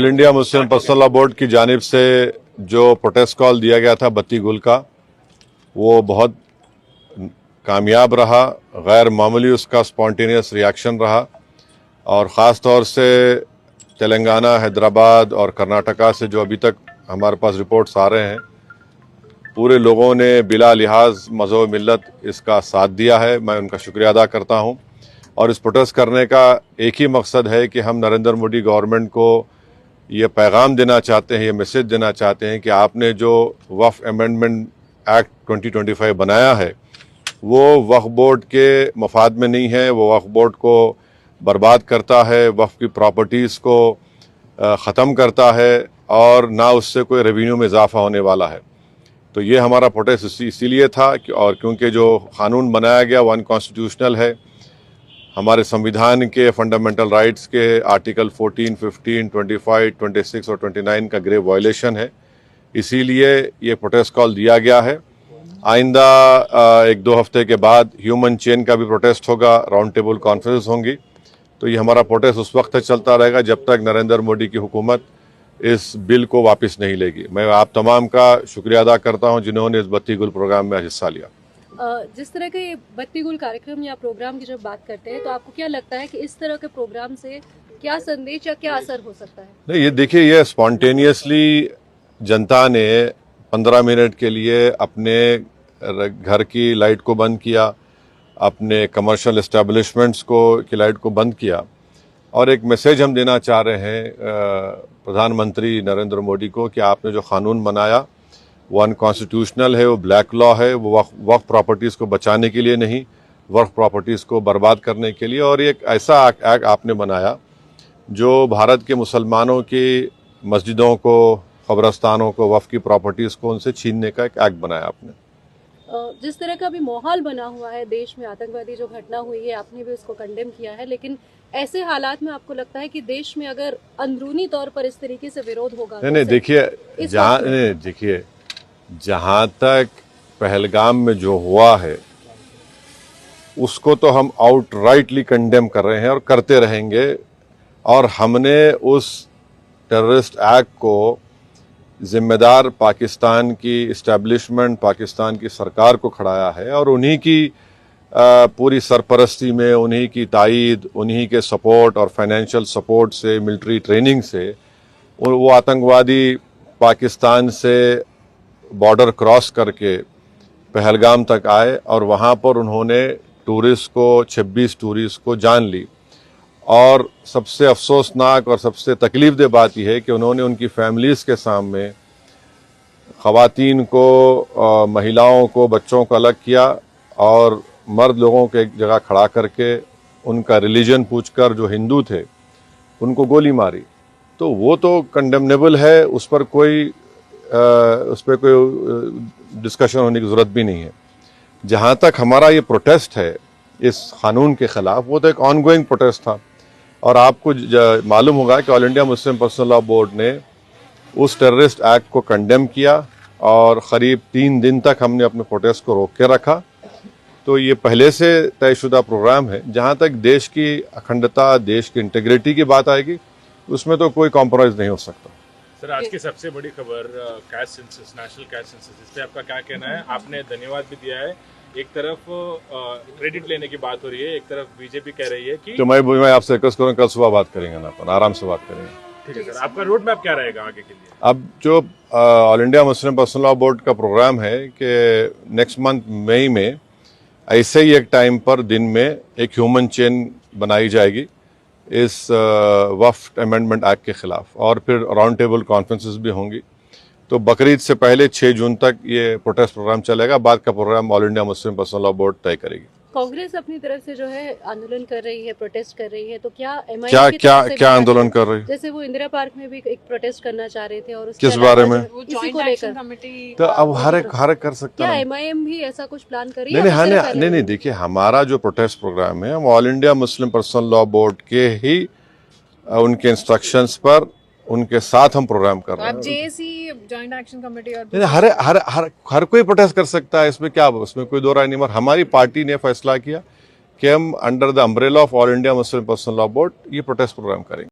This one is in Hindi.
All India Muslim personal law board की जानिब से जो प्रोटेस्ट कॉल दिया गया था बत्ती गुल का, वो बहुत कामयाब रहा। गैर मामूली उसका स्पॉन्टेनियस रिएक्शन रहा और ख़ास तौर से तेलंगाना, हैदराबाद और कर्नाटका से जो अभी तक हमारे पास रिपोर्ट्स आ रहे हैं, पूरे लोगों ने बिला लिहाज मज़हब मिल्लत इसका साथ दिया है। मैं उनका शुक्रिया अदा करता हूं। और इस प्रोटेस्ट करने का एक ही मकसद है कि हम नरेंद्र मोदी गवर्नमेंट को ये पैगाम देना चाहते हैं, ये मैसेज देना चाहते हैं कि आपने जो वक्फ अमेंडमेंट एक्ट 2025 बनाया है वो वक्फ बोर्ड के मफाद में नहीं है। वो वक्फ बोर्ड को बर्बाद करता है, वक्फ की प्रॉपर्टीज़ को ख़त्म करता है और ना उससे कोई रेवेन्यू में इजाफा होने वाला है। तो ये हमारा प्रोटेस्ट इसीलिए था और क्योंकि जो कानून बनाया गया वो अनकॉन्स्टिट्यूशनल है, हमारे संविधान के फंडामेंटल राइट्स के आर्टिकल 14, 15, 25, 26 और 29 का ग्रेव वायलेशन है। इसीलिए ये प्रोटेस्ट कॉल दिया गया है। आइंदा 1-2 हफ्ते के बाद ह्यूमन चेन का भी प्रोटेस्ट होगा, राउंड टेबल कॉन्फ्रेंस होंगी। तो ये हमारा प्रोटेस्ट उस वक्त तक चलता रहेगा जब तक नरेंद्र मोदी की हुकूमत इस बिल को वापस नहीं लेगी। मैं आप तमाम का शुक्रिया अदा करता हूं जिन्होंने इस बत्ती गुल प्रोग्राम में हिस्सा लिया। जिस तरह के बत्ती गुल कार्यक्रम या प्रोग्राम की जब बात करते हैं तो आपको क्या लगता है कि इस तरह के प्रोग्राम से क्या संदेश या क्या असर हो सकता है? नहीं, ये देखिए, ये स्पॉन्टेनियसली जनता ने 15 मिनट के लिए अपने घर की लाइट को बंद किया, अपने कमर्शियल एस्टेब्लिशमेंट्स की लाइट को बंद किया और एक मैसेज हम देना चाह रहे हैं प्रधानमंत्री नरेंद्र मोदी को कि आपने जो कानून बनाया वो अनकॉन्स्टिट्यूशनल है, वो ब्लैक लॉ है, वो वक्फ प्रॉपर्टीज़ को बचाने के लिए नहीं, वक्फ प्रॉपर्टीज़ को बर्बाद करने के लिए। और एक ऐसा एक्ट आपने बनाया जो भारत के मुसलमानों की मस्जिदों को, कब्रस्तानों को, वक्फ की प्रॉपर्टीज़ को उनसे छीनने का एक एक्ट बनाया आपने। जिस तरह का अभी माहौल बना हुआ है देश में, आतंकवादी जो घटना हुई है, आपने भी उसको कंडेम किया है, लेकिन ऐसे हालात में आपको लगता है कि देश में अगर अंदरूनी तौर पर इस तरीके से विरोध होगा? नहीं, देखिए, जहां तक पहलगाम में जो हुआ है उसको तो हम आउटराइटली कंडेम कर रहे हैं और करते रहेंगे। और हमने उस टेररिस्ट एक्ट को जिम्मेदार पाकिस्तान की इस्टेब्लिशमेंट, पाकिस्तान की सरकार को खड़ाया है और उन्हीं की पूरी सरपरस्ती में, उन्हीं की तायीद, उन्हीं के सपोर्ट और फाइनेंशियल सपोर्ट से, मिलिट्री ट्रेनिंग से वो आतंकवादी पाकिस्तान से बॉर्डर क्रॉस करके पहलगाम तक आए और वहाँ पर उन्होंने 26 टूरिस्ट को जान ली। और सबसे अफसोसनाक और सबसे तकलीफदेह बात यह है कि उन्होंने उनकी फैमिलीज़ के सामने ख़वातीन को, महिलाओं को, बच्चों को अलग किया और मर्द लोगों के एक जगह खड़ा करके उनका रिलीजन पूछकर जो हिंदू थे उनको गोली मारी। तो वो तो कंडेमनेबल है, उस पर कोई डिस्कशन होने की ज़रूरत भी नहीं है। जहाँ तक हमारा ये प्रोटेस्ट है इस कानून के ख़िलाफ़, वो तो एक ऑनगोइंग प्रोटेस्ट था और आपको मालूम होगा कि all India Muslim personal law board ने उस टेररिस्ट एक्ट को कंडेम किया और क़रीब 3 दिन तक हमने अपने प्रोटेस्ट को रोक के रखा। तो ये पहले से तयशुदा प्रोग्राम है। जहाँ तक देश की अखंडता, देश की इंटीग्रिटी की बात आएगी, उसमें तो कोई कॉम्प्रोमाइज़ नहीं हो सकता। सर, आज की सबसे बड़ी खबर caste census, national caste census, इस पे आपका क्या कहना है? आपने धन्यवाद भी दिया है, एक तरफ क्रेडिट लेने की बात हो रही है, एक तरफ बीजेपी कह रही है कि तो मैं आपसे रिक्वेस्ट करूँ, कल सुबह बात करेंगे ना, अपन आराम से बात करेंगे। ठीक है सर, आपका रोड मैप क्या रहेगा आगे के लिए? अब जो all India Muslim personal law board का प्रोग्राम है कि नेक्स्ट मंथ मई में ऐसे ही एक टाइम पर दिन में एक ह्यूमन चेन बनाई जाएगी इस वक्फ अमेंडमेंट एक्ट के खिलाफ और फिर राउंड टेबल कॉन्फ्रेंसेस भी होंगी। तो बकरीद से पहले 6 जून तक ये प्रोटेस्ट प्रोग्राम चलेगा। बाद का program all India Muslim personal law board तय करेगी। कांग्रेस अपनी तरफ से जो है आंदोलन कर रही है, प्रोटेस्ट कर रही है, तो क्या एमआईएम क्या आंदोलन कर रही है? जैसे वो इंदिरा पार्क में भी एक प्रोटेस्ट करना चाह रहे थे और किस बारे में? इसी को लेकर तो अब हर एक कर सकता क्या है। एमआईएम भी ऐसा कुछ प्लान कर रही है? नहीं, देखिए, हमारा जो प्रोटेस्ट प्रोग्राम है वो all India Muslim personal law board के ही उनके इंस्ट्रक्शंस पर, उनके साथ हम प्रोग्राम कर रहे हैं। जेएसी जॉइंट एक्शन कमेटी और हर कोई प्रोटेस्ट कर सकता है, इसमें क्या, उसमें कोई दो राय नहीं। मगर हमारी पार्टी ने फैसला किया कि हम under the umbrella of all India Muslim personal law board ये प्रोटेस्ट प्रोग्राम करेंगे।